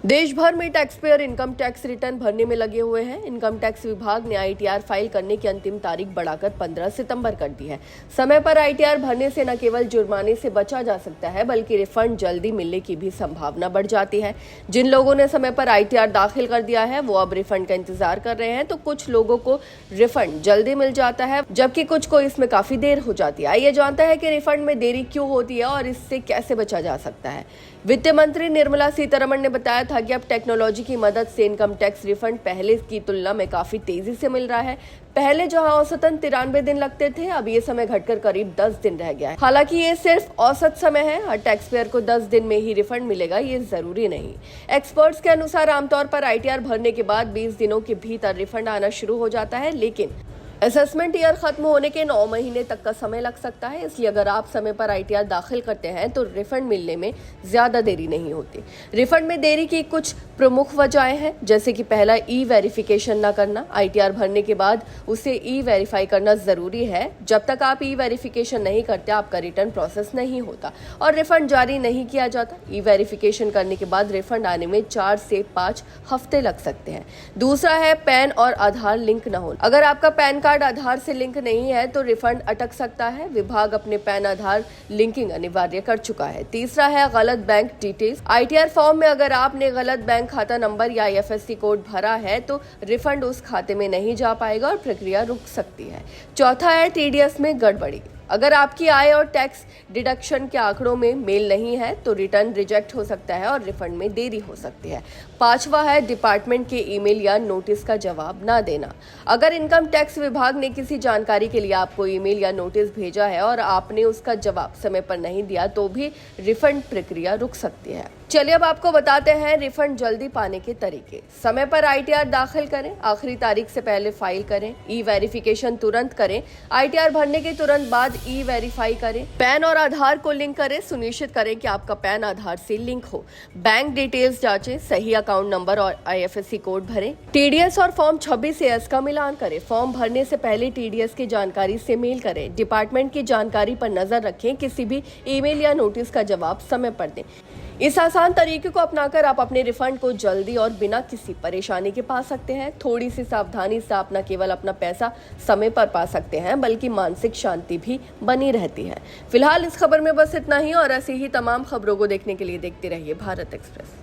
देश भर में tax payer income tax return भरने में लगे हुए हैं। इनकम टैक्स विभाग ने आईटीआर फाइल करने की अंतिम तारीख बढ़ाकर 15 सितंबर कर दी है। समय पर आईटीआर भरने से न केवल जुर्माने से बचा जा सकता है बल्कि रिफंड जल्दी मिलने की भी संभावना बढ़ जाती है। जिन लोगों ने समय पर आईटीआर दाखिल कर दिया है वो अब रिफंड का इंतजार कर रहे हैं, तो कुछ लोगों को रिफंड जल्दी मिल जाता है जबकि कुछ को इसमें काफी देर हो जाती है। आइए जानते हैं कि रिफंड में देरी क्यों होती है और इससे कैसे बचा जा सकता है। वित्त मंत्री निर्मला सीतारमण ने बताया था कि अब टेक्नोलॉजी की मदद से इनकम टैक्स रिफंड पहले की तुलना में काफी तेजी से मिल रहा है। पहले जहां औसतन 93 दिन लगते थे, अब ये समय घटकर करीब 10 दिन रह गया है। हालांकि ये सिर्फ औसत समय है, हर टैक्स पेयर को 10 दिन में ही रिफंड मिलेगा ये जरूरी नहीं। एक्सपर्ट्स के अनुसार आमतौर पर आईटीआर भरने के बाद 20 दिनों के भीतर रिफंड आना शुरू हो जाता है, लेकिन असेसमेंट ईयर खत्म होने के 9 महीने तक का समय लग सकता है। इसलिए अगर आप समय पर आईटीआर दाखिल करते हैं तो रिफंड मिलने में ज्यादा देरी नहीं होती। रिफंड में देरी की कुछ प्रमुख वजहें हैं, जैसे कि पहला, ई वेरिफिकेशन न करना। आईटीआर भरने के बाद उसे ई वेरीफाई करना जरूरी है। जब तक आप ई वेरिफिकेशन नहीं करते आपका रिटर्न प्रोसेस नहीं होता और रिफंड जारी नहीं किया जाता। ई वेरिफिकेशन करने के बाद रिफंड आने में 4 से 5 हफ्ते लग सकते हैं। दूसरा है पैन और आधार लिंक न होना। अगर आपका पैन कार्ड आधार से लिंक नहीं है तो रिफंड अटक सकता है। विभाग अपने पैन आधार लिंकिंग अनिवार्य कर चुका है। तीसरा है गलत बैंक डिटेल्स। आईटीआर फॉर्म में अगर आपने गलत बैंक खाता नंबर या आईएफएससी कोड भरा है तो रिफंड उस खाते में नहीं जा पाएगा और प्रक्रिया रुक सकती है। चौथा है टीडीएस में गड़बड़ी। अगर आपकी आय और टैक्स डिडक्शन के आंकड़ों में मेल नहीं है तो रिटर्न रिजेक्ट हो सकता है और रिफंड में देरी हो सकती है। पांचवा है डिपार्टमेंट के ईमेल या नोटिस का जवाब ना देना। अगर इनकम टैक्स विभाग ने किसी जानकारी के लिए आपको ईमेल या नोटिस भेजा है और आपने उसका जवाब समय पर नहीं दिया तो भी रिफंड प्रक्रिया रुक सकती है। चलिए अब आपको बताते हैं रिफंड जल्दी पाने के तरीके। समय पर आईटीआर दाखिल करें, आखिरी तारीख से पहले फाइल करें, ई वेरिफिकेशन तुरंत करें, आईटीआर भरने के तुरंत बाद ई वेरीफाई करें, पैन और आधार को लिंक करें, सुनिश्चित करें कि आपका पैन आधार से लिंक हो, बैंक डिटेल्स जांचें, सही अकाउंट नंबर और आईएफएससी कोड भरें, टीडीएस और फॉर्म 26A का मिलान करें, फॉर्म भरने से पहले टीडीएस की जानकारी से मेल करें, डिपार्टमेंट की जानकारी पर नजर रखें, किसी भी ईमेल या नोटिस का जवाब समय पर दें। इस आसान तरीके को अपनाकर आप अपने रिफंड को जल्दी और बिना किसी परेशानी के पा सकते हैं। थोड़ी सी सावधानी से आप न केवल अपना पैसा समय पर पा सकते हैं बल्कि मानसिक शांति भी बनी रहती है। फिलहाल इस खबर में बस इतना ही और ऐसी ही तमाम खबरों को देखने के लिए देखते रहिए भारत एक्सप्रेस।